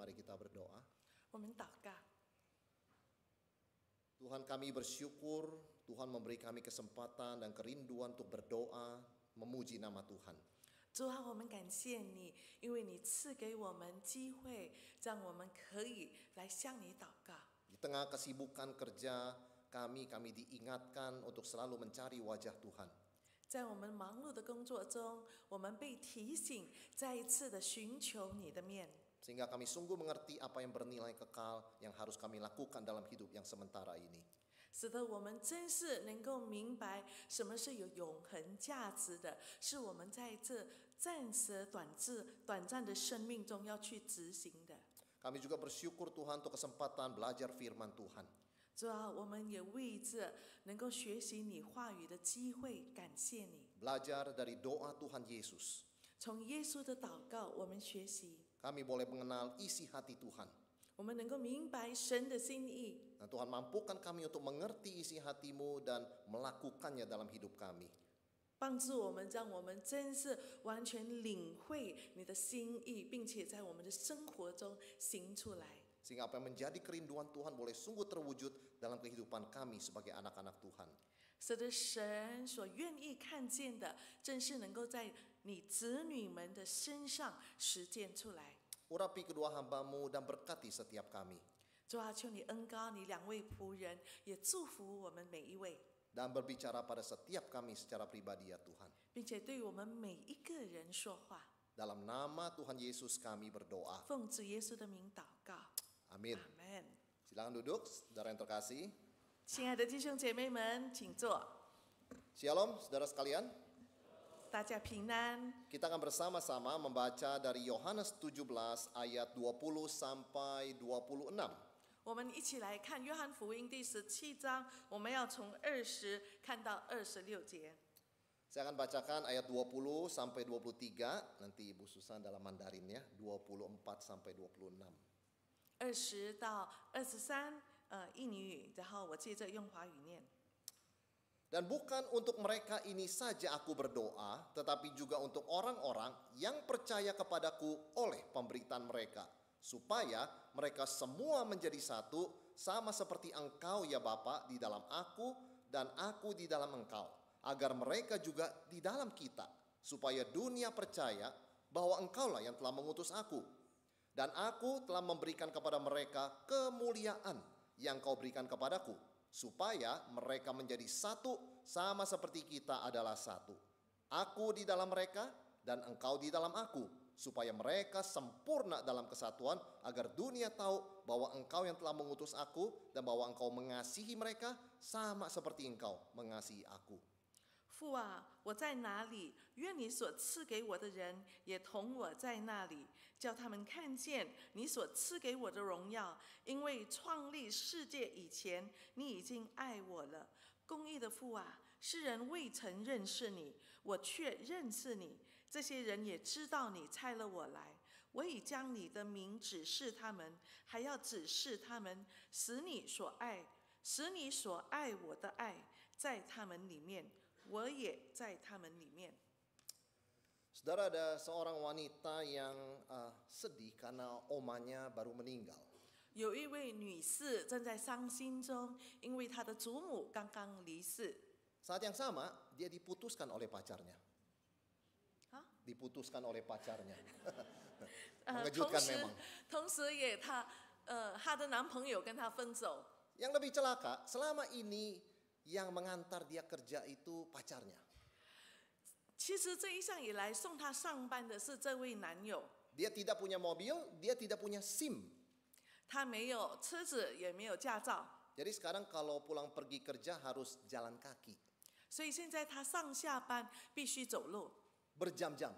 Mari kita berdoa. 我们祷告。 Tuhan, kami bersyukur Tuhan memberi kami kesempatan dan kerinduan untuk berdoa, memuji nama Tuhan. 主啊，我们感谢你，因为你赐给我们机会，让我们可以来向你祷告。 Di tengah kesibukan kerja kami diingatkan untuk selalu mencari wajah Tuhan. 在我们忙碌的工作中，我们被提醒再一次的寻求你的面， Sehingga kami sungguh mengerti apa yang bernilai kekal yang harus kami lakukan dalam hidup yang sementara ini. 使得我们真是能够明白什么是有永恒价值的，是我们在这暂时短暂的生命中要去执行的。 Kami juga bersyukur Tuhan untuk kesempatan belajar firman Tuhan. 主啊，我们也为这能够学习你话语的机会感谢你。 Belajar dari doa Tuhan Yesus. 从耶稣的祷告，我们学习， Kami boleh mengenal isi hati Tuhan. 我们能够明白神的心意。 Nah, Tuhan mampukan kami untuk mengerti isi hati-Mu dan melakukannya dalam hidup kami. 帮助我们，让我们真是完全领会你的心意，并且在我们的生活中行出来。 Sehingga apa yang menjadi kerinduan Tuhan boleh sungguh terwujud dalam kehidupan kami sebagai anak-anak Tuhan. 使得神所愿意看见的，正是能够在你子女们的身上实践出来。 Urapi kedua hamba-Mu dan berkati setiap kami. 主啊，求你恩膏你两位仆人，也祝福我们每一位， Dan berbicara pada setiap kami secara pribadi ya Tuhan. 并且对我们每一个人说话。 Dalam nama Tuhan Yesus kami berdoa. 奉主耶稣的名祷告， Amin. 阿门。 Silakan duduk, saudara yang terkasih. 亲爱的弟兄姐妹们，请坐， Shalom, saudara sekalian. 大家平安。 Kita akan bersama-sama membaca dari Yohanes 17 ayat 20 sampai 26. 我们一起来看约翰福音第17章，我们要从20看到26节。 Saya akan bacakan ayat 20 sampai 23, nanti Ibu Susan dalam Mandarinnya, 24 sampai 26. 20到23，印尼语，然后我接着用华语念。 Dan bukan untuk mereka ini saja aku berdoa, tetapi juga untuk orang-orang yang percaya kepadaku oleh pemberitaan mereka, supaya mereka semua menjadi satu, sama seperti Engkau ya Bapa di dalam aku dan aku di dalam Engkau, agar mereka juga di dalam kita, supaya dunia percaya bahwa Engkaulah yang telah mengutus aku, dan aku telah memberikan kepada mereka kemuliaan yang Kau berikan kepadaku, supaya mereka menjadi satu sama seperti kita adalah satu. Aku di dalam mereka dan Engkau di dalam aku, supaya mereka sempurna dalam kesatuan, agar dunia tahu bahwa Engkau yang telah mengutus aku dan bahwa Engkau mengasihi mereka sama seperti Engkau mengasihi aku. 父啊，我在哪里，愿你所赐给我的人也同我在那里，叫他们看见你所赐给我的荣耀。因为创立世界以前，你已经爱我了。公义的父啊，世人未曾认识你，我却认识你。这些人也知道你差了我来。我已将你的名指示他们，还要指示他们，使你所爱我的爱在他们里面。 我也在他们里面。 Saudara, ada seorang wanita yang sedih karena omanya baru meninggal. 有一位女士正在伤心中，因为她的祖母刚刚离世。 Saat yang sama, dia diputuskan oleh pacarnya. 啊， Diputuskan oleh pacarnya. Mengejutkan memang. 同时也她的男朋友跟她分手。 Yang lebih celaka, selama ini yang mengantar dia kerja itu pacarnya. 其实这一向以来送她上班的是这位男友， Dia tidak punya mobil, dia tidak punya SIM. 他没有车子，也没有驾照， Jadi sekarang kalau pulang pergi kerja harus jalan kaki. 所以现在他上下班必须走路， Berjam-jam.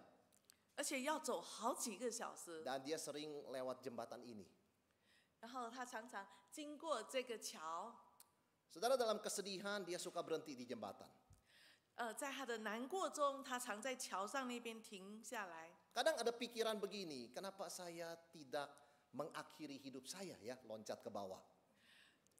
而且要走好几个小时。 Dan dia sering lewat jembatan ini. 然后他常常经过这个桥。 Saudara, dalam kesedihan dia suka berhenti di jembatan. 在他的难过中，他常在桥上那边停下来。 Kadang ada pikiran begini, kenapa saya tidak mengakhiri hidup saya ya, loncat ke bawah.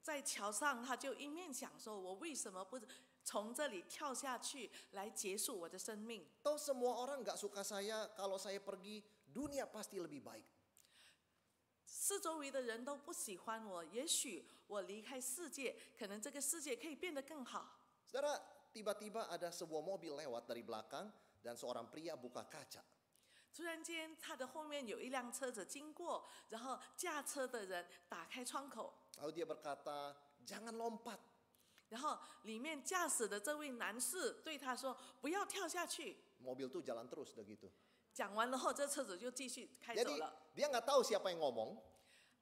在桥上，他就一面想说：“我为什么不从这里跳下去来结束我的生命？” Tahu semua orang gak suka saya, kalau saya pergi dunia pasti lebih baik. 四周围的人都不喜欢我，也许我离开世界，可能这个世界可以变得更好。 Saudara, tiba-tiba ada sebuah mobil lewat dari belakang dan seorang pria buka kaca. 突然间，他的后面有一辆车子经过，然后驾车的人打开窗口， Lalu dia berkata, jangan lompat. 然后里面驾驶的这位男士对他说：“不要跳下去。” Mobil tuh jalan terus udah gitu. 讲完了后，这车子就继续开走 Jadi 了。 dia nggak tahu siapa yang ngomong,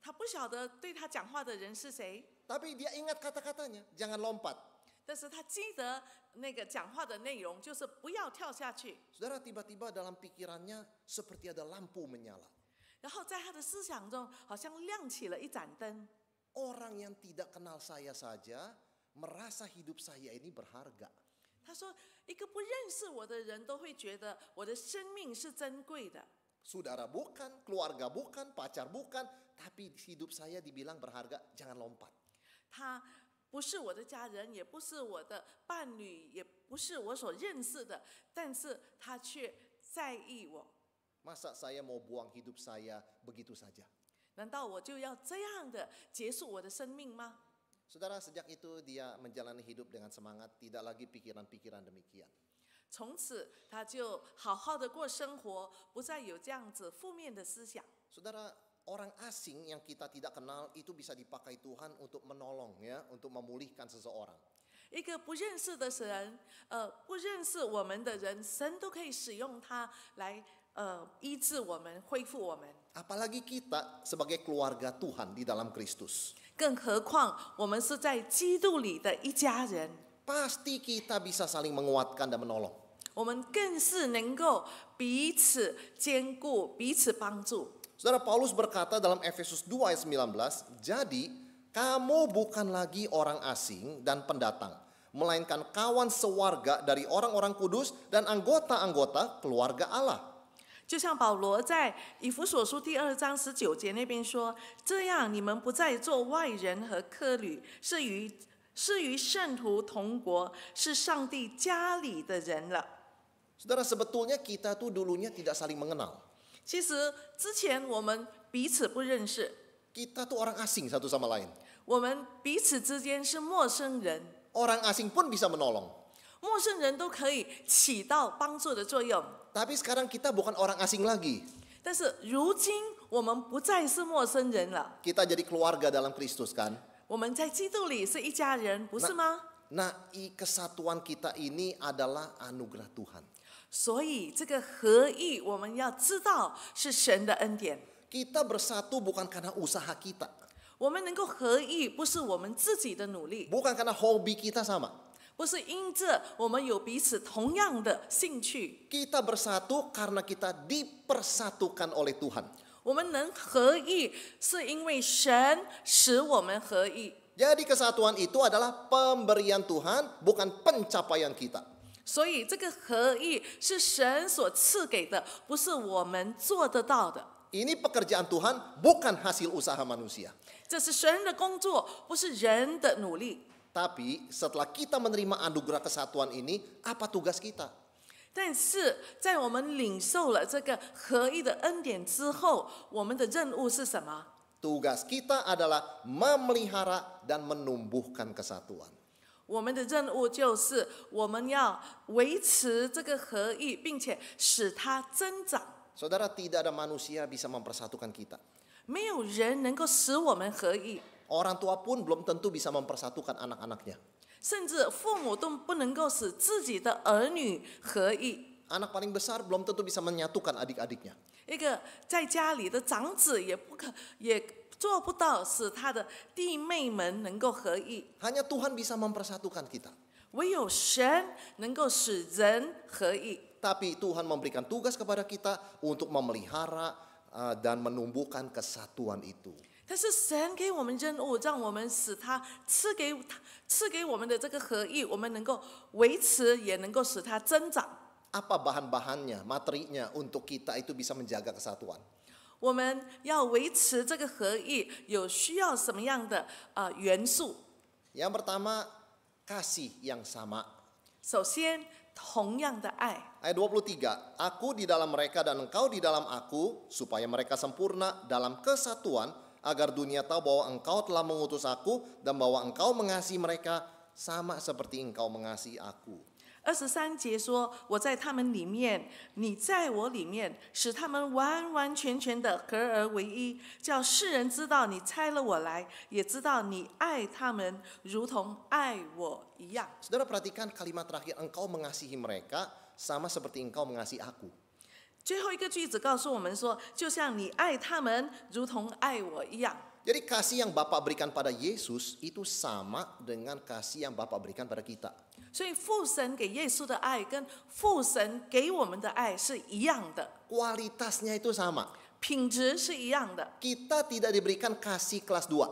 他不晓得对他讲话的人是谁， tapi dia ingat kata-katanya, jangan lompat. 但是他记得那个讲话的内容就是不要跳下去。 Saudara, tiba-tiba dalam pikirannya seperti ada lampu menyala. 然后在他的思想中，好像亮起了一盏灯。 Orang yang tidak kenal saya saja merasa hidup saya ini berharga. 他说：“一个不认识我的人都会觉得我的生命是珍贵的。 Saudara bukan, keluarga bukan, pacar bukan, tapi hidup saya dibilang berharga, jangan lompat. 他不是我的家人，也不是我的伴侣，也不是我所认识的，但是他却在意我。 Masa saya mau buang hidup saya begitu saja? 难道我就要这样的结束我的生命吗？” Saudara, sejak itu dia menjalani hidup dengan semangat, tidak lagi pikiran-pikiran demikian. 从此，他就好好的过生活，不再有这样子负面的思想。 Saudara, orang asing yang kita tidak kenal itu bisa dipakai Tuhan untuk menolong ya, untuk memulihkan seseorang. 一个不认识的人，不认识我们的人，神都可以使用他来医治我们、恢复我们。 Apalagi kita sebagai keluarga Tuhan di dalam Kristus. 更何况我们是在基督里的一家人， Pasti kita bisa saling menguatkan dan menolong. 我们更是能够彼此兼顾、彼此帮助。 Saudara, Paulus berkata dalam Efesus 2 ayat 19, jadi kamu bukan lagi orang asing dan pendatang, melainkan kawan sewarga dari orang-orang kudus dan anggota-anggota keluarga Allah. 就像保罗在以弗所书第2章19节那边说：“这样你们不再做外人和客旅，是与圣徒同国，是上帝家里的人了。” Saudara, sebetulnya kita tuh dulunya tidak saling mengenal. 其实之前我们彼此不认识， Kita tuh orang asing satu sama lain. 我们彼此之间是陌生人， Orang asing pun bisa menolong. 陌生人都可以起到帮助的作用。 Tapi sekarang kita bukan orang asing lagi. 但是如今我们不再是陌生人了， Kita jadi keluarga dalam Kristus kan. 我们在基督里是一家人，不是吗？ Nah, kesatuan kita ini adalah anugerah Tuhan. 所以这个合一，我们要知道是神的恩典。 Kita bersatu bukan karena usaha kita. 我们能够合一，不是我们自己的努力， Bukan karena hobi kita sama. 不是因着我们有彼此同样的兴趣。 Kita bersatu karena kita dipersatukan oleh Tuhan. 我们能合一，是因为神使我们合一。 Jadi kesatuan itu adalah pemberian Tuhan, bukan pencapaian kita. 所以这个合一是神所赐给的，不是我们做得到的。 Ini pekerjaan Tuhan, bukan hasil usaha manusia. 这是神的工作，不是人的努力。 Tapi setelah kita menerima anugerah kesatuan ini, apa tugas kita? 但是在我们领受了这个合一的恩典之后，我们的任务是什么？ Tugas kita adalah memelihara dan menumbuhkan kesatuan. 我们的任务就是我们要维持这个合一，并且使它增长。 Saudara, tidak ada manusia bisa mempersatukan kita. 没有人能够使我们合一， Orang tua pun belum tentu bisa mempersatukan anak-anaknya. 甚至父母都不能够使自己的儿女合一。 Anak paling besar belum tentu bisa menyatukan adik-adiknya. 一个在家里的长子也做不到使他的弟妹们能够合一， Hanya Tuhan bisa mempersatukan kita. 唯有神能够使人合一。 Tapi Tuhan memberikan tugas kepada kita untuk memelihara dan menumbuhkan kesatuan itu. 但是神给我们任务，让我们使他赐给我们的这个合一，我们能够维持，也能够使它增长。 Apa bahan-bahannya, materinya untuk kita itu bisa menjaga kesatuan? 我们要维持这个合一，有需要什么样的元素？ Yang pertama, kasih yang sama. 首先，同样的爱。 Ayat 23, aku di dalam mereka dan engkau di dalam aku, supaya mereka sempurna dalam kesatuan, agar dunia tahu bahwa engkau telah mengutus aku dan bahwa engkau mengasihi mereka sama seperti engkau mengasihi aku. 23节说：“我在他们里面，你在我里面，使他们完完全全的合而为一，叫世人知道你差了我来，也知道你爱他们，如同爱我一样。” Saudara perhatikan kalimat terakhir, engkau mengasihi mereka sama seperti engkau mengasihi aku. 最后一个句子告诉我们说：“就像你爱他们，如同爱我一样。” Jadi kasih yang Bapa berikan pada Yesus itu sama dengan kasih yang Bapa berikan pada kita. 所以父神给耶稣的爱跟父神给我们的爱是一样的， Kualitasnya itu sama. 品质是一样的。 Kita tidak diberikan kasih kelas 2.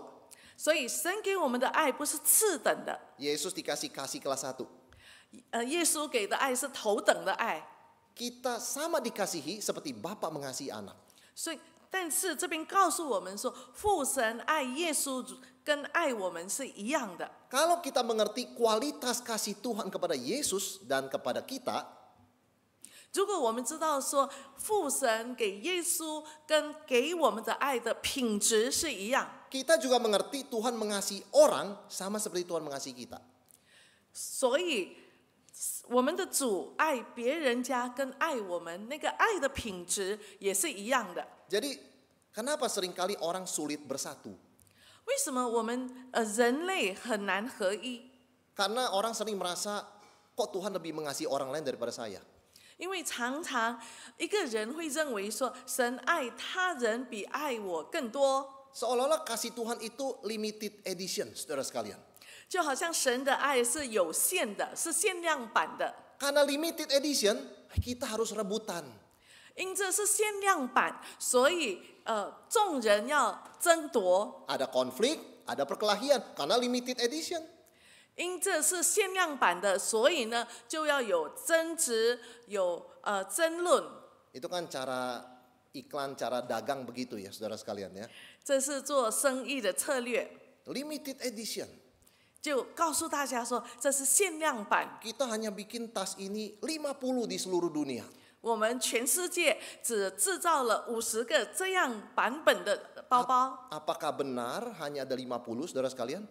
所以神给我们的爱不是次等的， Yesus dikasih kasih kelas 1. 耶稣给的爱是头等的爱。 Kita sama dikasihi seperti Bapa mengasihi anak. 所以，但是这边告诉我们说，父神爱耶稣跟爱我们是一样的。 Kalau kita mengerti kualitas kasih Tuhan kepada Yesus dan kepada kita, 如果我们知道说父神给耶稣跟给我们的爱的品质是一样， kita juga mengerti Tuhan mengasihi orang sama seperti Tuhan mengasihi kita. 所以我们的主爱别人家跟爱我们那个爱的品质也是一样的。 Jadi, kenapa seringkali orang sulit bersatu? 为什么我们人类很难合一？ Karena orang sering merasa, kok Tuhan lebih mengasihi orang lain daripada saya? 因为常常一个人会认为说，神爱他人比爱我更多， Seolah-olah kasih Tuhan itu limited edition, saudara sekalian. 就好像神的爱是有限的，是限量版的。 Karena limited edition, kita harus rebutan. 因这是限量版，所以众人要争夺。 Ada konflik, ada perkelahian, karena limited edition. 因这是限量版的，所以呢就要有争执，有争论。 Itu kan cara iklan, cara dagang begitu ya, saudara sekalian ya. 这是做生意的策略， Limited edition. 就告诉大家说这是限量版。 Kita hanya bikin tas ini 50 di seluruh dunia. 我们全世界只制造了50个这样版本的包包， Apakah benar hanya ada 50, saudara sekalian?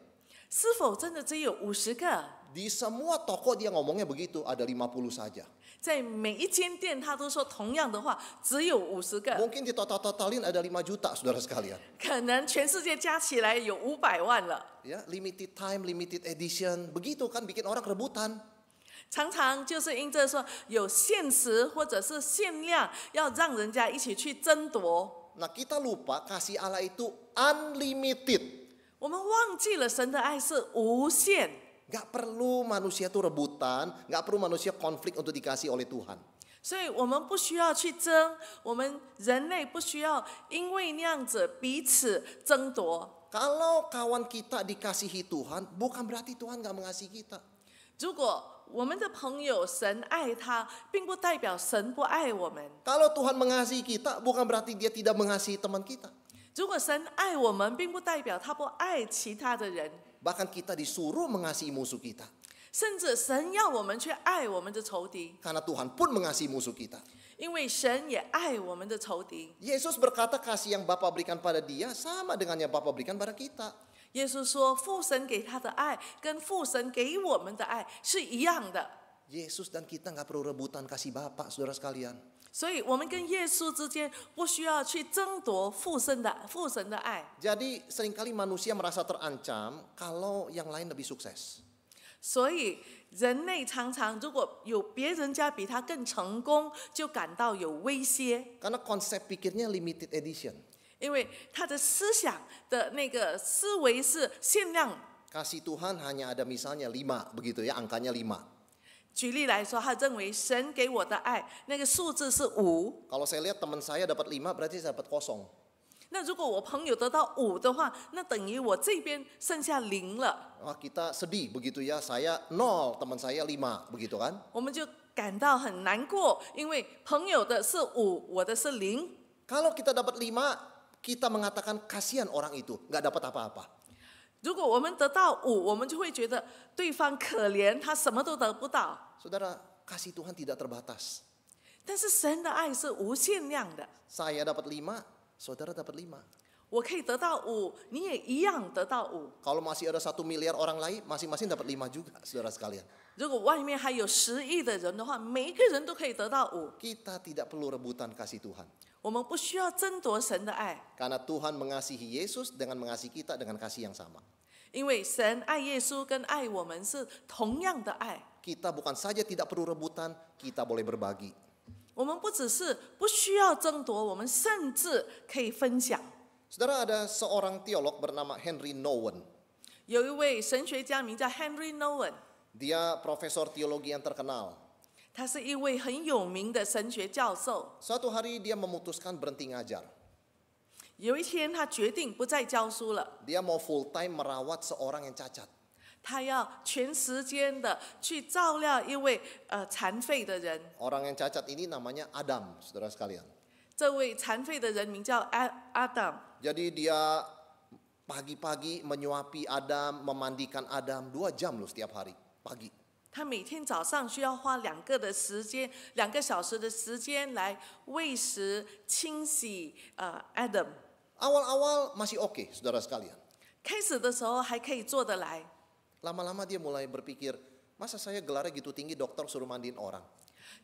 是否真的只有50个？ Di semua toko dia ngomongnya begitu, ada 50 saja. 在每一间店，他都说同样的话，只有50个， Mungkin di total-totalin ada 5 juta, saudara sekalian. 可能全世界加起来有500万了。 Ya, limited time, limited edition, begitu kan bikin orang rebutan. 常常就是因着说有限时或者是限量，要让人家一起去争夺。 Nah, kita lupa kasih Allah itu unlimited. 我们忘记了神的爱是无限， Gak perlu manusia itu rebutan, gak perlu manusia konflik untuk dikasih oleh Tuhan. 所以我们不需要去争，我们人类不需要因为那样子彼此争夺。 Kalau kawan kita dikasihi Tuhan, bukan berarti Tuhan gak mengasihi kita. 如果我们的朋友神爱他，并不代表神不爱我们。 Kalau Tuhan mengasihi kita, bukan berarti dia tidak mengasihi teman kita. 如果神爱我们，并不代表他不爱其他的人。 Bahkan kita disuruh mengasihi musuh kita. 甚至神要我们去爱我们的仇敌， Karena Tuhan pun mengasihi musuh kita. 因为神也爱我们的仇敌。 Yesus berkata kasih yang Bapa berikan pada dia sama dengan yang Bapa berikan pada kita. 耶稣说，父神给他的爱跟父神给我们的爱是一样的。 Yesus dan kita gak perlu rebutan kasih Bapa, saudara sekalian. 所以，我们跟耶稣之间不需要去争夺父神的爱。 Jadi seringkali manusia merasa terancam kalau yang lain lebih sukses. 所以，人类常常如果有别人家比他更成功，就感到有威胁， Karena konsep pikirnya limited edition. 因为他的思想的那个思维是限量。 Kasih Tuhan hanya ada misalnya 5, begitu ya, angkanya 5. 举例来说，他认为神给我的爱那个数字是5。 Kalau saya lihat teman saya dapat 5, berarti saya dapat 0. 那如果我朋友得到5的话，那等于我这边剩下0了。 Wah, kita sedih begitu ya, saya 0, teman saya 5, begitu kan? 我们就感到很难过，因为朋友的是5，我的是0。 Kalau kita dapat 5, kita mengatakan kasihan orang itu, gak dapat apa-apa. 如果我们得到5，我们就会觉得对方可怜，他什么都得不到。 Saudara, kasih Tuhan tidak terbatas. 但是神的爱是无限量的。 Saya dapat 5, saudara dapat 5. 我可以得到5，你也一样得到5。 Kalau masih ada 1 miliar orang lain, masing-masing dapat 5 juga, saudara sekalian. 如果外面还有10亿的人的话，每一个人都可以得到5。 Kita tidak perlu rebutan kasih Tuhan. 我们不需要争夺神的爱， Karena Tuhan mengasihi Yesus dengan mengasihi kita dengan kasih yang sama. 因为神爱耶稣跟爱我们是同样的爱。 Kita bukan saja tidak perlu rebutan, kita boleh berbagi. 我们不只是不需要争夺，我们甚至可以分享。 Saudara, ada seorang teolog bernama Henry Nouwen. 有一位神学家名叫 Henry Nouwen， Dia profesor teologi yang terkenal. 他是一位很有名的神学教授。 Suatu hari dia memutuskan berhenti ngajar. 有一天，他决定不再教书了， Dia mau full time merawat seorang yang cacat. 他要全时间的去照料一位残废的人。 Orang yang cacat ini namanya Adam, saudara sekalian. 这位残废的人名叫Adam。 Jadi dia pagi-pagi menyuapi Adam, memandikan Adam 2 jam loh setiap hari, pagi. 他每天早上需要花2个小时的时间来喂食、清洗Adam。 Awal-awal masih oke, saudara sekalian. 开始的时候还可以做得来， Lama-lama dia mulai berpikir, masa saya gelarnya gitu tinggi dokter suruh mandiin orang.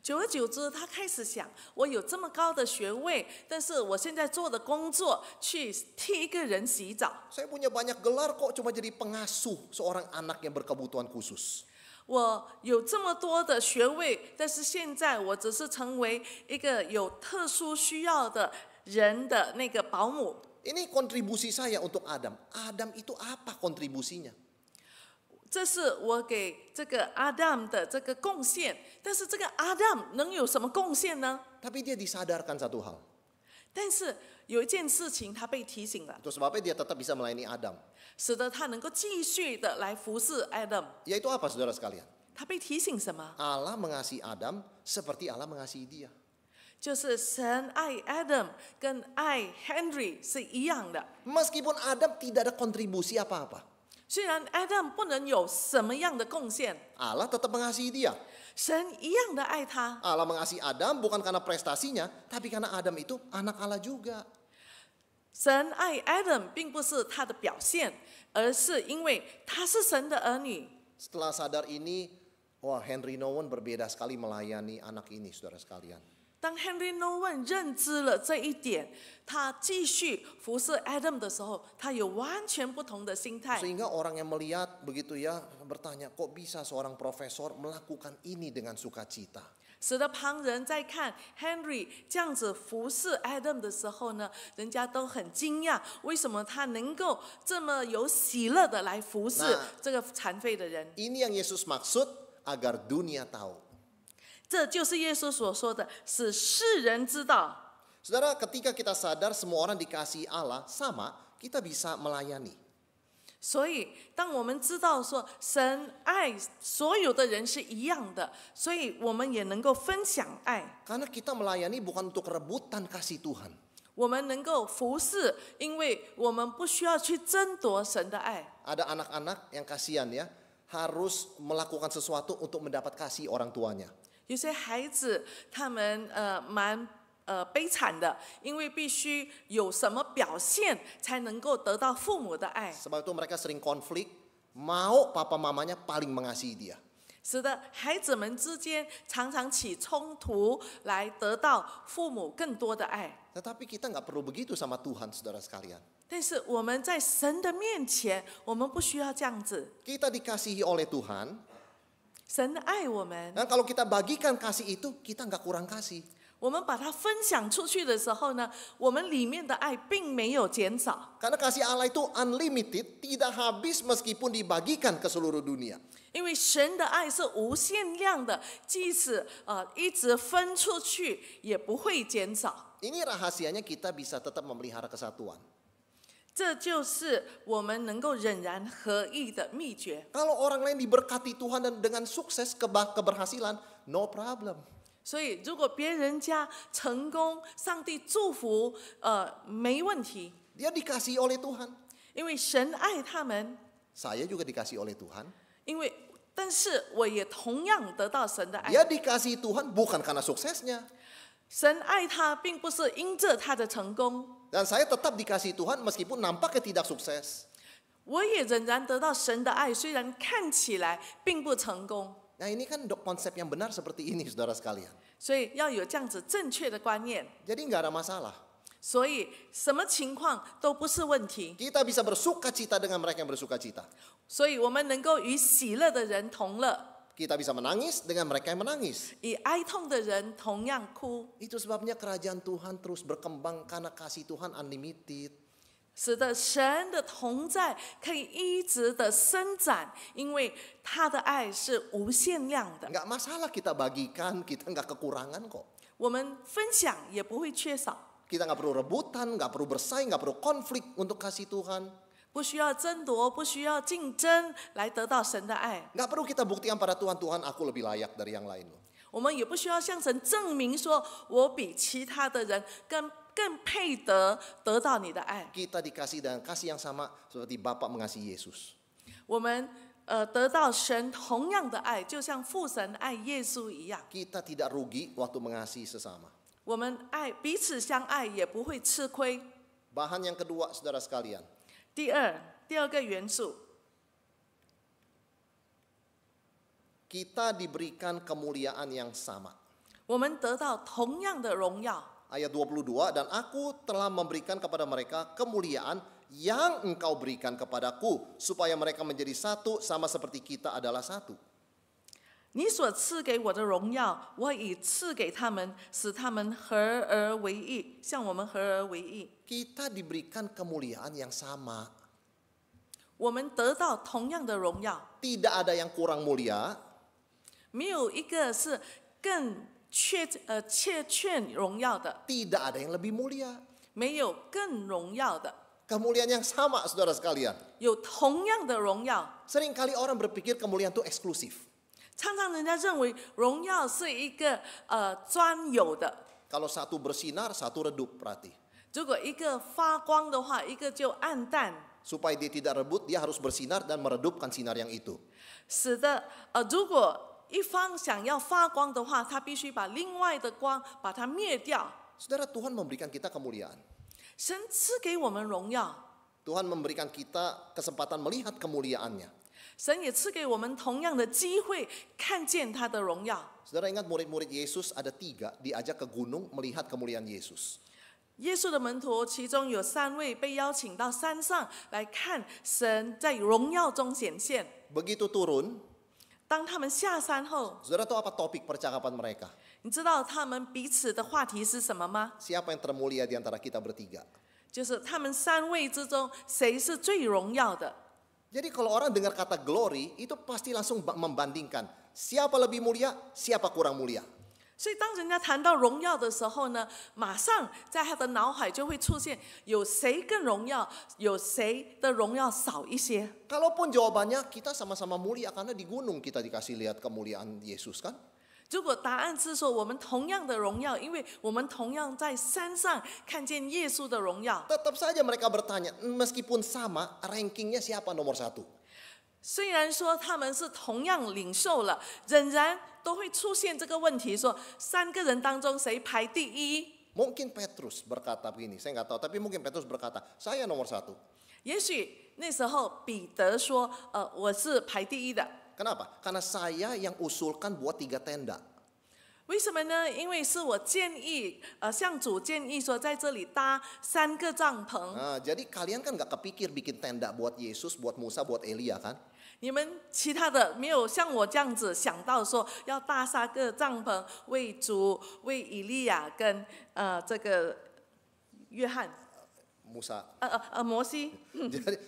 久而久之，他开始想：我有这么高的学位，但是我现在做的工作去替一个人洗澡。 Saya punya banyak gelar kok cuma jadi pengasuh seorang anak yang berkebutuhan khusus. 我有这么多的学位，但是现在我只是成为一个有特殊需要的人的那个保姆。 Ini kontribusi saya untuk Adam. Adam itu apa kontribusinya? 这是我给这个 Adam 的这个贡献，但是这个 Adam 能有什么贡献呢？ Tapi dia disadarkan satu hal. 但是有一件事情他被提醒了， Itu sebabnya dia tetap bisa melayani Adam. 使得他能够继续的来服侍 Adam。 Yaitu apa saudara sekalian? 他被提醒什么？ Allah mengasihi Adam seperti Allah mengasihi dia. 就是神爱 Adam 跟爱 Henry 是一样的。 Meskipun Adam tidak ada kontribusi apa-apa. 虽然 Adam 不能有什么样的贡献， Allah tetap mengasihi dia. 神一样的爱他。 Allah mengasihi Adam bukan karena prestasinya, tapi karena Adam itu anak Allah juga. 神爱 Adam 并不是他的表现，而是因为他是神的儿女。 Setelah sadar ini, wah Henry Nouwen berbeda sekali melayani anak ini, saudara sekalian. 当 Henry Nouwen 认知了这一点，他继续服侍 Adam 的时候，他有完全不同的心态。 Sehingga orang yang melihat begitu ya bertanya, kok bisa seorang profesor melakukan ini dengan sukacita? 使得旁人在看 Henry 这样子服侍 Adam 的时候呢，人家都很惊讶，为什么他能够这么有喜乐的来服侍这个残废的人？ Ini yang Yesus maksud agar dunia tahu. 这就是耶稣所说的，使世人知道。 Saudara, ketika kita sadar semua orang dikasihi Allah sama, kita bisa melayani. 所以，当我们知道说神爱所有的人是一样的，所以我们也能够分享爱。 Karena kita melayani bukan untuk rebutan kasih Tuhan. 我们能够服侍，因为我们不需要去争夺神的爱。 Ada anak-anak yang kasihan ya, harus melakukan sesuatu untuk mendapat kasih orang tuanya. 有些孩子他们蛮悲惨的，因为必须有什么表现才能够得到父母的爱， Sebab itu mereka sering konflik, mau papa mamanya paling mengasihi dia. 使得孩子们之间常常起冲突，来得到父母更多的爱。 Tetapi kita nggak perlu begitu sama Tuhan, saudara sekalian. 但是我们在神的面前，我们不需要这样子。 Kita dikasihi oleh Tuhan, 神爱我们， dan kalau kita bagikan kasih itu, kita nggak kurang kasih. 我们把它分享出去的时候呢，我们里面的爱并没有减少。 Karena kasih Allah itu unlimited, tidak habis meskipun dibagikan ke seluruh dunia. 因为神的爱是无限量的，即使一直分出去，也不会减少。 Ini rahasianya kita bisa tetap memelihara kesatuan. 这就是我们能够仍然合一的秘诀。 Kalau orang lain diberkati Tuhan dan dengan sukses keberhasilan, no problem. 所以，如果别人家成功，上帝祝福，没问题， Dia dikasihi oleh Tuhan. 因为神爱他们。 Saya juga dikasihi oleh Tuhan. 但是我也同样得到神的爱。 Dia dikasihi Tuhan bukan karena suksesnya. 神爱他，并不是因着他的成功， Dan saya tetap dikasih Tuhan meskipun nampaknya tidak sukses. 我也仍然得到神的爱，虽然看起来并不成功。 Nah ini kan konsep yang benar seperti ini saudara sekalian. 所以要有这样子正确的观念， Jadi nggak ada masalah. 所以什么情况都不是问题。 Kita bisa bersuka cita dengan mereka yang bersuka cita. 所以我们能够与喜乐的人同乐， Kita bisa menangis dengan mereka yang menangis. 与哀痛的人同样哭， Itu sebabnya kerajaan Tuhan terus berkembang karena kasih Tuhan unlimited. 使得神的同在可以一直的伸展，因为他的爱是无限量的。 Nggak masalah kita bagikan, kita nggak kekurangan kok. 我们分享也不会缺少， Kita nggak perlu rebutan, nggak perlu bersaing, nggak perlu konflik untuk kasih Tuhan. 不需要争夺，不需要竞争来得到神的爱。 Nggak perlu kita buktikan pada Tuhan, Tuhan aku lebih layak dari yang lain loh. 我们也不需要向神证明说，我比其他的人更配得到你的爱。 Kita dikasih dengan kasih yang sama seperti Bapa mengasihi Yesus. 我们得到神同样的爱，就像父神爱耶稣一样。 Kita tidak rugi waktu mengasihi sesama. 我们彼此相爱，也不会吃亏。 Bahan yang kedua saudara sekalian. 第二个元素， Kita diberikan kemuliaan yang sama. 我们得到同样的荣耀。 Ayat 22, dan aku telah memberikan kepada mereka kemuliaan yang engkau berikan kepadaku, supaya mereka menjadi satu sama seperti kita adalah satu. 你所赐给我的荣耀，我已赐给他们，使他们合而为一，像我们合而为一。 Kita diberikan kemuliaan yang sama. 我们得到同样的荣耀， Tidak ada yang kurang mulia, 没有一个是更缺荣耀的， tidak ada yang lebih mulia. 没有更荣耀的， Kemuliaan yang sama saudara sekalian. 有同样的荣耀。 Seringkali orang berpikir kemuliaan itu eksklusif. 常常人家认为荣耀是一个专有的， Kalau satu bersinar, satu redup berarti. 如果一个发光的话，一个就暗淡， Supaya dia tidak rebut, dia harus bersinar dan meredupkan sinar yang itu. 使得如果一方想要发光的话，他必须把另外的光把它灭掉。 Saudara, Tuhan memberikan kita kemuliaan. 神赐给我们荣耀， Tuhan memberikan kita kesempatan melihat kemuliaannya. 神也赐给我们同样的机会看见他的荣耀。 Saudara ingat murid-murid Yesus ada 3 diajak ke gunung melihat kemuliaan Yesus. 耶稣的门徒其中有3位被邀请到山上来看神在荣耀中显现。 Begitu turun, 当他们下山后， saudara tahu apa topik percakapan mereka? 你知道他们彼此的话题是什么吗？ Siapa yang termulia di antara kita bertiga? 就是他们3位之中谁是最荣耀的。 Jadi kalau orang dengar kata glory, itu pasti langsung membandingkan. Siapa lebih mulia, siapa kurang mulia. 所以当人家谈到荣耀的时候呢，马上在他的脑海就会出现有谁更荣耀，有谁的荣耀少一些。 Kalaupun jawabannya kita sama-sama mulia karena di gunung kita dikasih lihat kemuliaan Yesus kan? 如果答案是说我们同样的荣耀，因为我们同样在山上看见耶稣的荣耀， Tetap saja mereka bertanya, meskipun sama, rankingnya siapa nomor 1? 虽然说他们是同样领受了，仍然都会出现这个问题：说3个人当中谁排第一？ Mungkin Petrus berkata begini, saya nggak tahu, tapi mungkin Petrus berkata, saya nomor 1. 也许那时候彼得说：“我是排第一的。” Kenapa? Karena saya yang usulkan buat 3 tenda. 为什么呢？因为是我建议，向主建议说，在这里搭3个帐篷。 Nah, jadi kalian kan nggak kepikir bikin tenda buat Yesus, buat Musa, buat Elia kan? 你们其他的没有像我这样子想到说要搭3个帐篷，为主、为以利亚跟这个约翰、 Musa. 摩西。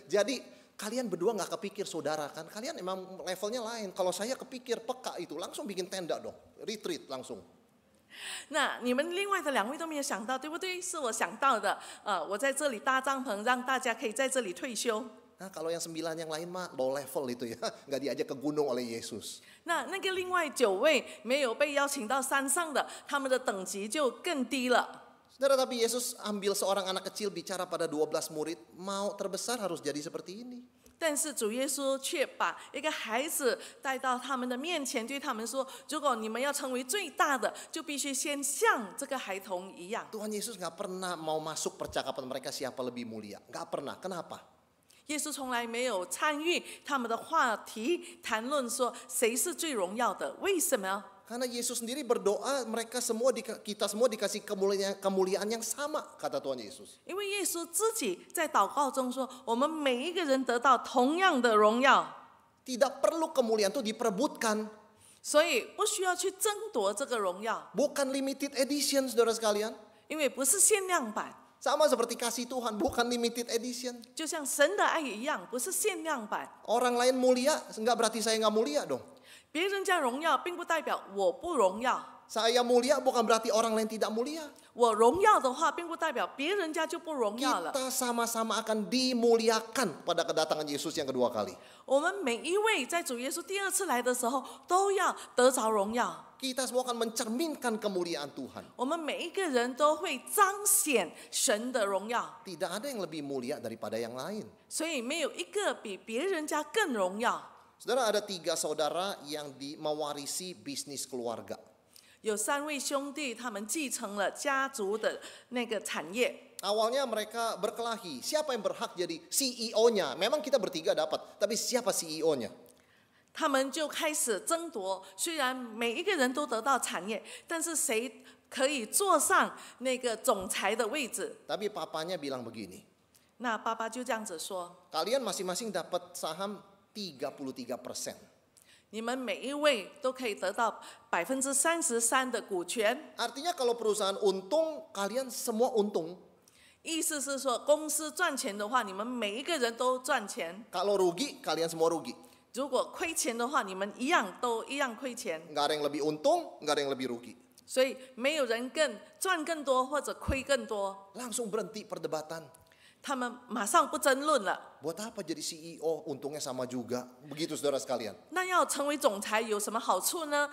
Jadi kalian berdua nggak kepikir saudara kan? Kalian emang levelnya lain. Kalau saya kepikir peka itu langsung bikin tenda dong, retreat langsung. 那你们另外的2位都没有想到，对不对？是我想到的。我在这里搭帐篷，让大家可以在这里退休。 Nah kalau yang 9 yang lain mah low level itu ya, nggak diajak ke gunung oleh Yesus. 那个另外9位没有被邀请到山上的，他们的等级就更低了。 Saudara, tapi Yesus ambil seorang anak kecil bicara pada 12 murid, mau terbesar harus jadi seperti ini. 但是主耶稣却把一个孩子带到他们的面前，对他们说：如果你们要成为最大的，就必须先像这个孩童一样。 Tuhan Yesus nggak pernah mau masuk percakapan mereka siapa lebih mulia. Nggak pernah. Kenapa? 耶稣从来没有参与他们的话题，谈论说谁是最荣耀的。为什么？ Karena Yesus sendiri berdoa kita semua dikasih kemuliaan yang sama, kata Tuhan Yesus. 因为耶稣自己在祷告中说，我们每一个人得到同样的荣耀， Tidak perlu kemuliaan itu diperebutkan. 所以不需要去争夺这个荣耀， Bukan limited edition, saudara sekalian. 因为不是限量版， Sama seperti kasih Tuhan, bukan limited edition. 就像神的爱一样，不是限量版。 Orang lain mulia, nggak berarti saya nggak mulia dong. 别人家荣耀，并不代表我不荣耀； Saya mulia bukan berarti orang lain tidak mulia. 我荣耀的话，并不代表别人家就不荣耀了。 Kita sama-sama akan dimuliakan pada kedatangan Yesus yang kedua kali. 我们每一位在主耶稣第二次来的时候，都要得着荣耀。 Kita semua akan mencerminkan kemuliaan Tuhan. 我们每一个人都会彰显神的荣耀， Tidak ada yang lebih mulia daripada yang lain. 所以没有一个比别人家更荣耀。 Saudara, ada 3 saudara yang mewarisi bisnis keluarga. 有3位兄弟，他们继承了家族的那个产业。 Awalnya mereka berkelahi, siapa yang berhak jadi CEO-nya? Memang kita bertiga dapat, tapi siapa CEO-nya? 他们就开始争夺，虽然每一个人都得到产业，但是谁可以坐上那个总裁的位置？ Tapi papanya bilang begini, 那爸爸就这样子说： kalian masing-masing dapat saham 33%. 你们每一位都可以得到33%的股权。 Artinya kalau perusahaan untung, kalian semua untung. 意思是说，公司赚钱的话，你们每一个人都赚钱； Kalau rugi, kalian semua rugi. 如果亏钱的话，你们都一样亏钱。 Nggak ada yang lebih untung, nggak ada yang lebih rugi. 所以没有人赚更多或者亏更多， Langsung berhenti perdebatan. 他们马上不争论了。 Buat apa jadi CEO? Untungnya sama juga. Begitu saudara sekalian. 那要成为总裁有什么好处呢？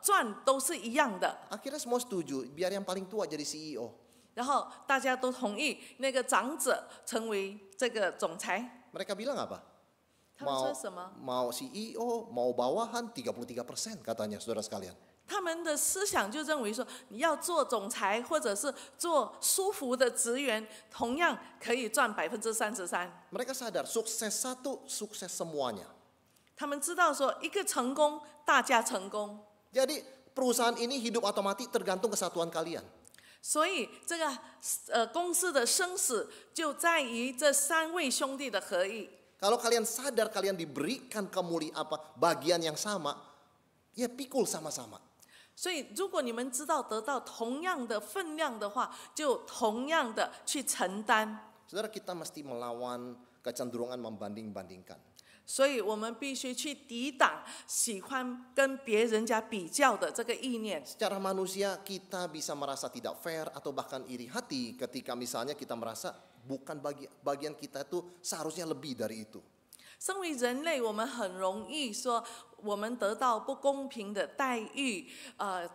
赚都是一样的。 Akhirnya semua setuju, biar yang paling tua jadi CEO. 然后大家都同意那个长者成为这个总裁。 Mereka bilang apa? 他们说什么？ Mau CEO, mau bawahan 33% katanya saudara sekalian. 他们的思想就认为说，你要做总裁或者是做舒服的职员，同样可以赚33%。 Mereka sadar sukses satu, sukses semuanya. 他们知道说，一个成功，大家成功。 Jadi perusahaan ini hidup atau mati tergantung kesatuan kalian. 所以这个公司的生死就在于这3位兄弟的合意。 Kalau kalian sadar kalian diberikan bagian yang sama, ya pikul sama-sama. 所以，如果你们知道得到同样的分量的话，就同样的去承担。 Saudara, kita mesti melawan kecenderungan membanding-bandingkan. 所以我们必须去抵挡喜欢跟别人家比较的这个意念。 Secara manusia kita bisa merasa tidak fair atau bahkan iri hati ketika misalnya kita merasa bukan bagian kita itu seharusnya lebih dari itu. 身为人类，我们很容易说我们得到不公平的待遇，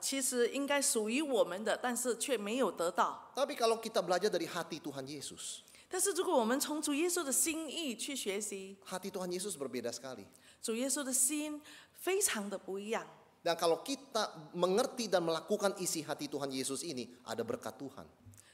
其实应该属于我们的，但是却没有得到。 Tapi kalau kita belajar dari hati Tuhan Yesus, 但是如果我们从主耶稣的心意去学习， hati Tuhan Yesus berbeda sekali. 主耶稣的心非常的不一样。 Dan kalau kita mengerti dan melakukan isi hati Tuhan Yesus ini, ada berkat Tuhan.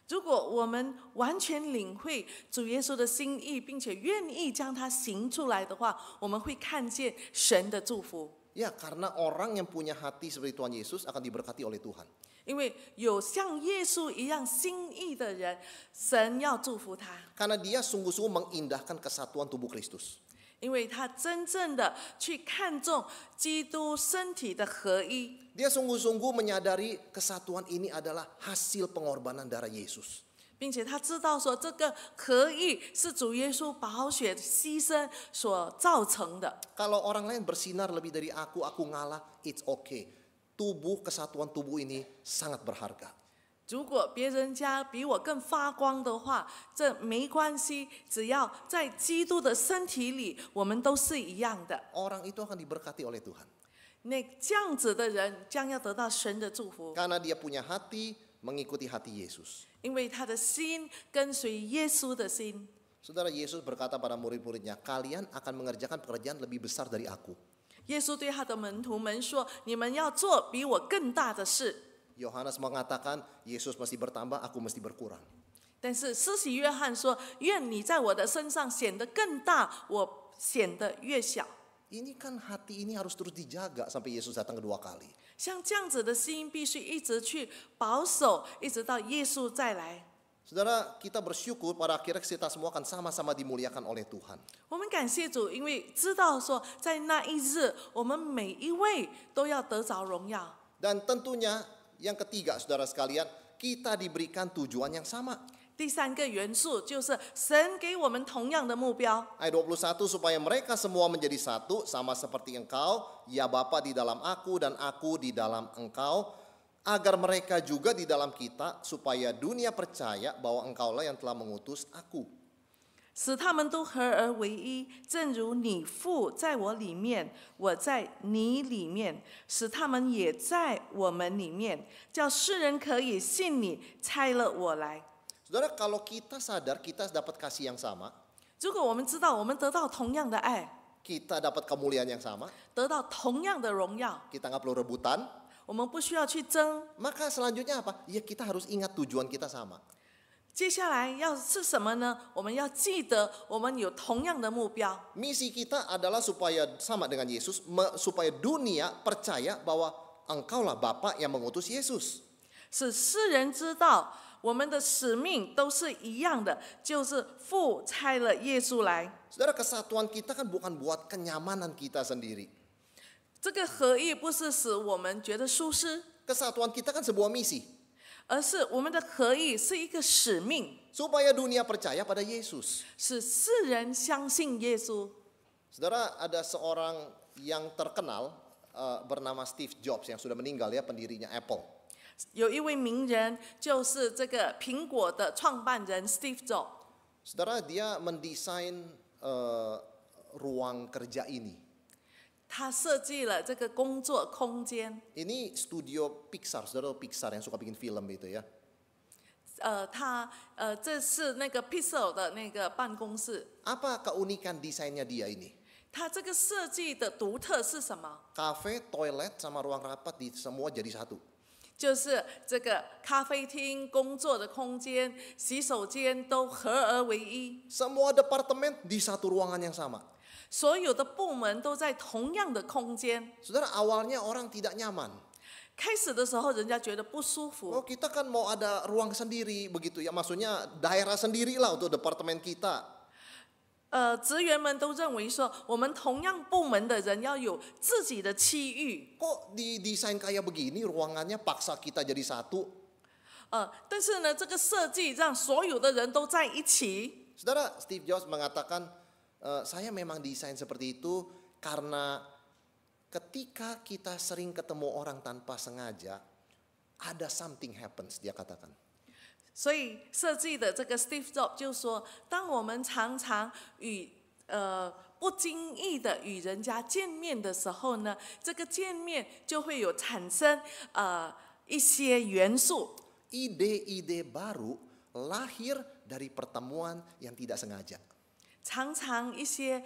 如果我们完全领会主耶稣的心意，并且愿意将它行出来的话，我们会看见神的祝福。 Ya, karena orang yang punya hati seperti Tuhan Yesus akan diberkati oleh Tuhan. 因为有像耶稣一样心意的人，神要祝福他， Karena dia sungguh-sungguh mengindahkan kesatuan tubuh Kristus. 因为他真正的去看重基督身体的合一。 Dia sungguh-sungguh menyadari kesatuan ini adalah hasil pengorbanan darah Yesus. 并且他知道说，这个合一是主耶稣宝血牺牲所造成的。 Kalau orang lain bersinar lebih dari aku ngalah, it's okay. Kesatuan tubuh ini sangat berharga. 如果别人家比我更发光的话，这没关系，只要在基督的身体里，我们都是一样的。 Orang itu akan diberkati oleh Tuhan. 那这样子的人将要得到神的祝福， Karena dia punya hati mengikuti hati Yesus. 因为他的心跟随耶稣的心。Saudara, Yesus berkata pada murid-muridnya, kalian akan mengerjakan pekerjaan lebih besar dari aku. 耶稣对他的门徒们说：“你们要做比我更大的事。” Yohanes mengatakan, Yesus mesti bertambah, aku mesti berkurang. 但是施洗约翰说：“愿你在我的身上显得更大，我显得越小。” Ini kan hati ini harus terus dijaga sampai Yesus datang kedua kali. 像这样子的心，必须一直去保守，一直到耶稣再来。 Saudara, kita bersyukur pada akhirnya kita semua akan sama-sama dimuliakan oleh Tuhan. 我们感谢主，因为知道说，在那一日，我们每一位都要得着荣耀。 Dan tentunya yang ketiga, saudara sekalian, kita diberikan tujuan yang sama. 第三个元素就是神给我们同样的目标。 Ayat 21, supaya mereka semua menjadi satu, sama seperti engkau, ya Bapa di dalam aku dan aku di dalam engkau, agar mereka juga di dalam kita, supaya dunia percaya bahwa engkaulah yang telah mengutus aku. 使他们都合而为一，正如你父在我里面，我在你里面，使他们也在我们里面，叫世人可以信你差了我来。 Saudara, kalau kita sadar kita dapat kasih yang sama, 如果我们知道我们得到同样的爱， kita dapat kemuliaan yang sama, 得到同样的荣耀， kita nggak perlu rebutan, 我们不需要去争。 maka selanjutnya apa? Ya kita harus ingat tujuan kita sama. 接下来要是什么呢？我们要记得，我们有同样的目标。 Misi kita adalah supaya sama dengan Yesus, supaya dunia percaya bahwa engkaulah Bapa yang mengutus Yesus. 使世人知道我们的使命都是一样的，就是父差了耶稣来。 Saudara, kesatuan kita kan bukan buat kenyamanan kita sendiri. 这个合一不是使我们觉得舒适， Kesatuan kita kan sebuah misi, 而是我们的合一是一个使命， supaya dunia percaya pada Yesus. 使世人相信耶稣。 Saudara, ada seorang yang terkenal bernama Steve Jobs yang sudah meninggal ya, pendirinya Apple. 有一位名人，就是这个苹果的创办人 Steve Jobs。 Saudara, dia mendesain ruang kerja ini. 他设计了这个工作空间。 Ini studio Pixar, saudara Pixar yang suka bikin film itu ya. 这是那个 Pixar 的那个办公室。 Apa keunikan desainnya dia ini? 它这个设计的独特是什么？ Cafe, toilet, sama ruang rapat semua jadi satu. 就是这个咖啡厅、工作的空间、洗手间都合而为一， Semua departemen di satu ruangan yang sama. 所有的部门都在同样的空间。 Saudara, awalnya orang tidak nyaman. 开始的时候，人家觉得不舒服。 Oh, kita kan mau ada ruang sendiri begitu ya. Maksudnya daerah sendirilah untuk departemen kita. 职员们都认为说，我们同样部门的人要有自己的区域。 Kok didesain kayak begini ruangannya paksa kita jadi satu? 但是呢，这个设计让所有的人都在一起。 Saudara, Steve Jobs mengatakan, saya memang desain seperti itu karena ketika kita sering ketemu orang tanpa sengaja, ada something happens, dia katakan. 所以设计的这个 Steve Jobs 就说，当我们常常不经意的与人家见面的时候呢，这个见面就会有产生一些元素。 Ide-ide baru lahir dari pertemuan yang tidak sengaja. 常常一些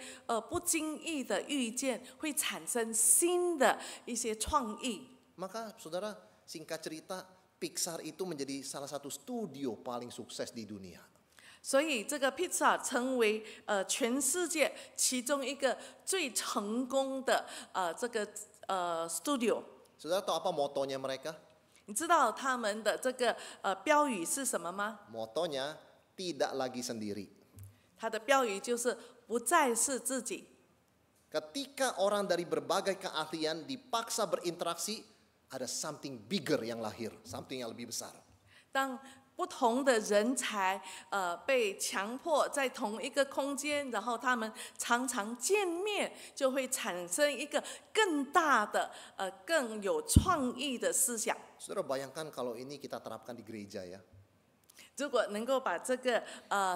不经意的遇见会产生新的一些创意。 Maka saudara, singkat cerita, Pixar itu menjadi salah satu studio paling sukses di dunia. 所以这个 Pixar 成为全世界其中一个最成功的这个studio。 Saudara tahu apa motonya mereka? 你知道他们的这个标语是什么吗？ Motonya tidak lagi sendiri. 它的标语就是不再是自己。 Ketika orang dari berbagai keahlian dipaksa berinteraksi, ada something bigger yang lahir, something yang lebih besar. 当不同的人才被强迫在同一个空间，然后他们常常见面，就会产生一个更大的更有创意的思想。 Saudara bayangkan kalau ini kita terapkan di gereja ya. 如果能够把这个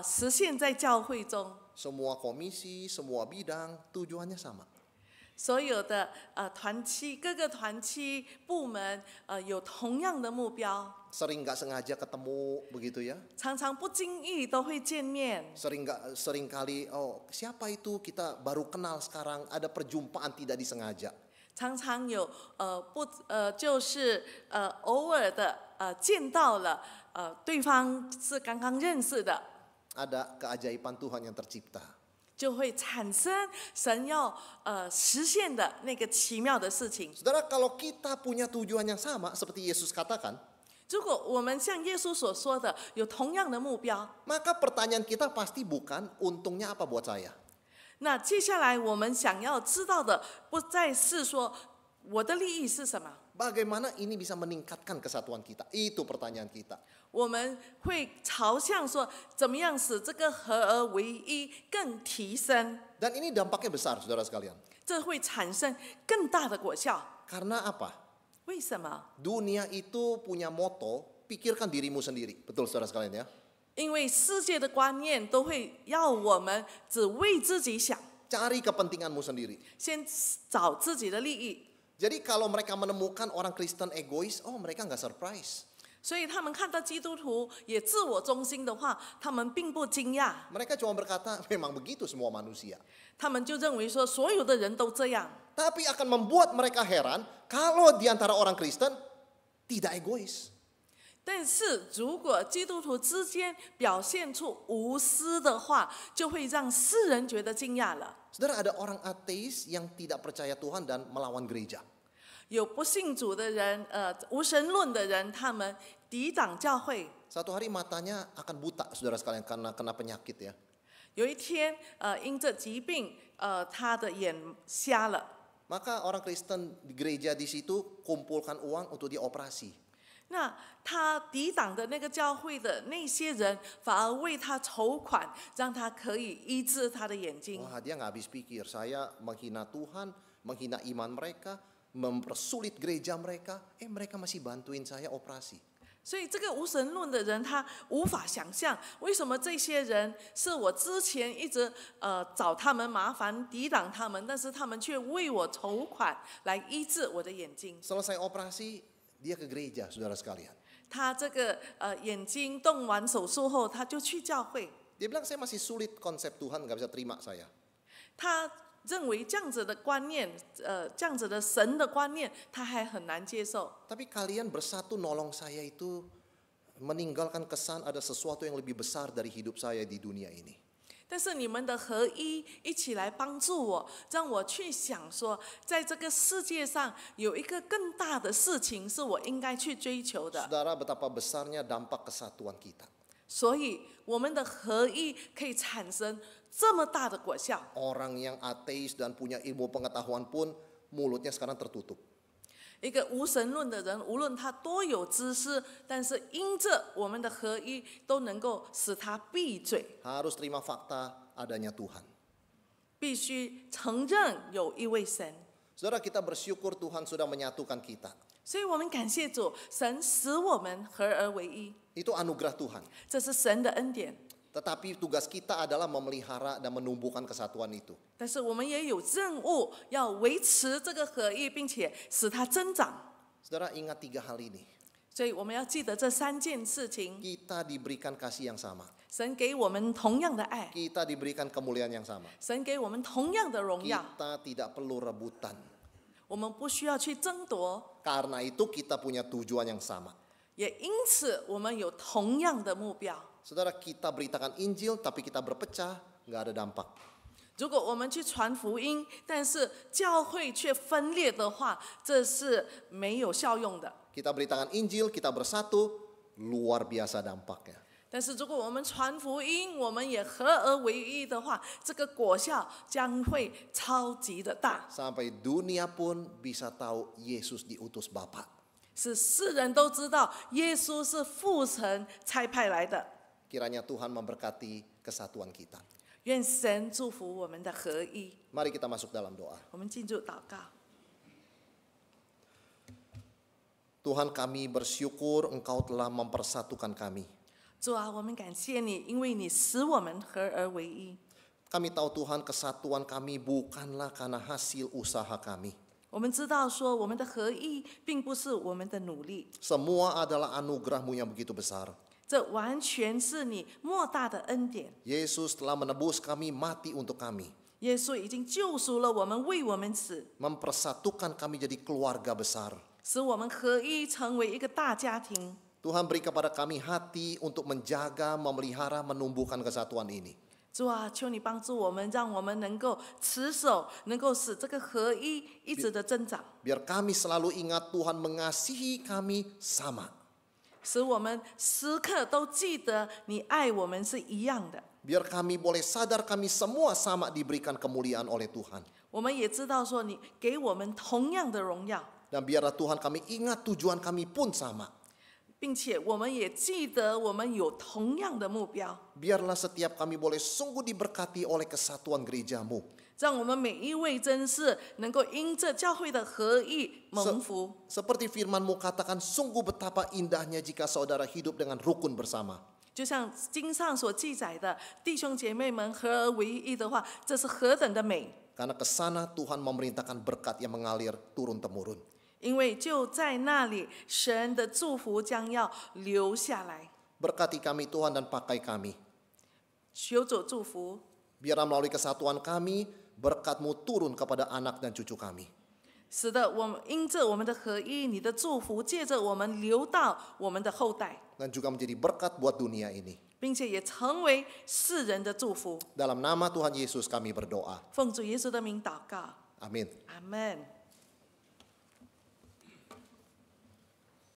实现在教会中， Semua komisi, semua bidang tujuannya sama. 所有的团契，各个团契部门有同样的目标， Sering nggak sengaja ketemu begitu ya. 常常不经意都会见面。 Sering kali, oh siapa itu kita baru kenal sekarang, ada perjumpaan tidak disengaja. 常常有就是偶尔的见到了对方是刚刚认识的， Ada keajaiban Tuhan yang tercipta. 就会产生神要实现的那个奇妙的事情。 Saudara, kalau kita punya tujuan yang sama seperti Yesus katakan, 如果我们像耶稣所说的有同样的目标， maka pertanyaan kita pasti bukan untungnya apa buat saya. 那接下来我们想要知道的不再是说我的利益是什么， Bagaimana ini bisa meningkatkan kesatuan kita? Itu pertanyaan kita. 我们会朝向说怎么样使这个合而为一更提升， Dan ini dampaknya besar, saudara sekalian. 这会产生更大的果效。 Karena apa? 为什么？ Dunia itu punya moto, pikirkan dirimu sendiri. Betul saudara sekalian ya? 因为世界的观念都会要我们只为自己想， Cari kepentinganmu sendiri. 先找自己的利益。 Jadi kalau mereka menemukan orang Kristen egois, oh mereka nggak surprise. 所以他们看到基督徒也自我中心的话，他们并不惊讶， Mereka cuma berkata, memang begitu semua manusia. 他们就认为说所有的人都这样。 Tapi akan membuat mereka heran kalau di antara orang Kristen tidak egois. 但是如果基督徒之间表现出无私的话，就会让世人觉得惊讶了。 Saudara, ada orang ateis yang tidak percaya Tuhan dan melawan gereja. 有不信主的人，无神论的人，他们抵挡教会。 Satu hari matanya akan buta, saudara sekalian, karena kena penyakit ya. 有一天，因着疾病，他的眼瞎了。 Maka orang Kristen di gereja di situ kumpulkan uang untuk dioperasi. 那他抵挡的那个教会的那些人，反而为他筹款，让他可以医治他的眼睛。 Wah, dia nggak habis pikir, saya menghina Tuhan, menghina iman mereka, mempersulit gereja mereka, mereka masih bantuin saya operasi. 所以这个无神论的人，他无法想象为什么这些人是我之前一直找他们麻烦，抵挡他们，但是他们却为我筹款来医治我的眼睛。 Selesai operasi, dia ke gereja, saudara sekalian. 他这个眼睛动完手术后，他就去教会。 Dia bilang, saya masih sulit konsep Tuhan, nggak bisa terima saya. 他认为这样子的观念，这样子的神的观念，他还很难接受。 Tapi kalian bersatu nolong saya itu meninggalkan kesan ada sesuatu yang lebih besar dari hidup saya di dunia ini. 但是你们的合一，一起来帮助我，让我去想说，在这个世界上有一个更大的事情是我应该去追求的。 Saudara, betapa besarnya dampak kesatuan kita. 所以我们的合一可以产生这么大的果效。 Orang yang ateis dan punya ilmu pengetahuan pun mulutnya sekarang tertutup. 一个无神论的人，无论他多有知识，但是因着我们的合一，都能够使他闭嘴。 Harus terima fakta adanya Tuhan. 必须承认有一位神。 Saudara, kita bersyukur Tuhan sudah menyatukan kita. 所以我们感谢主，神使我们合而为一， Itu anugerah Tuhan. 这是神的恩典。 Tetapi tugas kita adalah memelihara dan menumbuhkan kesatuan itu. 但是我们也有任务要维持这个合一，并且使它增长。 Saudara, ingat 3 hal ini. 所以我们要记得这3件事情。 Kita diberikan kasih yang sama. 神给我们同样的爱， Kita diberikan kemuliaan yang sama. 神给我们同样的荣耀， Kita tidak perlu rebutan. 我们不需要去争夺。 Karena itu kita punya tujuan yang sama. 也因此，我们有同样的目标。 Saudara, kita beritakan Injil tapi kita berpecah, nggak ada dampak. 如果我们去传福音，但是教会却分裂的话，这是没有效用的。 Kita beritakan Injil, kita bersatu, luar biasa dampaknya. 但是如果我们传福音，我们也合而为一的话，这个果效将会超级的大， Sampai dunia pun bisa tahu Yesus diutus Bapa. 使世人都知道耶稣是父神差派来的。 Kiranya Tuhan memberkati kesatuan kita. 愿神祝福我们的合一。 Mari kita masuk dalam doa. 我们进入祷告。 Tuhan, kami bersyukur Engkau telah mempersatukan kami. 主啊，我们感谢你，因为你使我们合而为一。Kami tahu Tuhan kesatuan kami bukanlah karena hasil usaha kami. 我们知道说，我们的合一并不是我们的努力， Semua adalah anugerah-Mu yang begitu besar. 这完全是你莫大的恩典。 Yesus telah menebus kami, mati untuk kami. 耶稣已经救赎了我们，为我们死， Mempersatukan kami jadi keluarga besar. 使我们合一，成为一个大家庭。 Tuhan beri kepada kami hati untuk menjaga, memelihara, menumbuhkan kesatuan ini. 主啊，求你帮助我们，让我们能够持守，能够使这个合一一直的增长， Biar kami selalu ingat Tuhan mengasihi kami sama. 使我们时刻都记得你爱我们是一样的。 Biar kami boleh sadar kami semua sama diberikan kemuliaan oleh Tuhan. 我们也知道说你给我们同样的荣耀， Dan biarlah Tuhan kami ingat tujuan kami pun sama. 并且我们也记得我们有同样的目标， Biarlah setiap kami boleh sungguh diberkati oleh kesatuan gereja-Mu. 让我们每一位真是能够因着教会的合一蒙福。 Seperti firman-Mu katakan, sungguh betapa indahnya jika saudara hidup dengan rukun bersama. 就像经上所记载的，弟兄姐妹们合而为一的话，这是何等的美！ Karena ke sana Tuhan memerintahkan berkat yang mengalir turun-temurun. 因为就在那里，神的祝福将要留下来。 Berkati kami Tuhan dan pakai kami. 求主祝福， Biarlah melalui kesatuan kami, berkat-Mu turun kepada anak dan cucu kami. 使得我们因着我们的合一，你的祝福借着我们流到我们的后代， Dan juga menjadi berkat buat dunia ini. 并且也成为世人的祝福。 Dalam nama Tuhan Yesus kami berdoa. 奉主耶稣的名祷告， Amin. 阿门。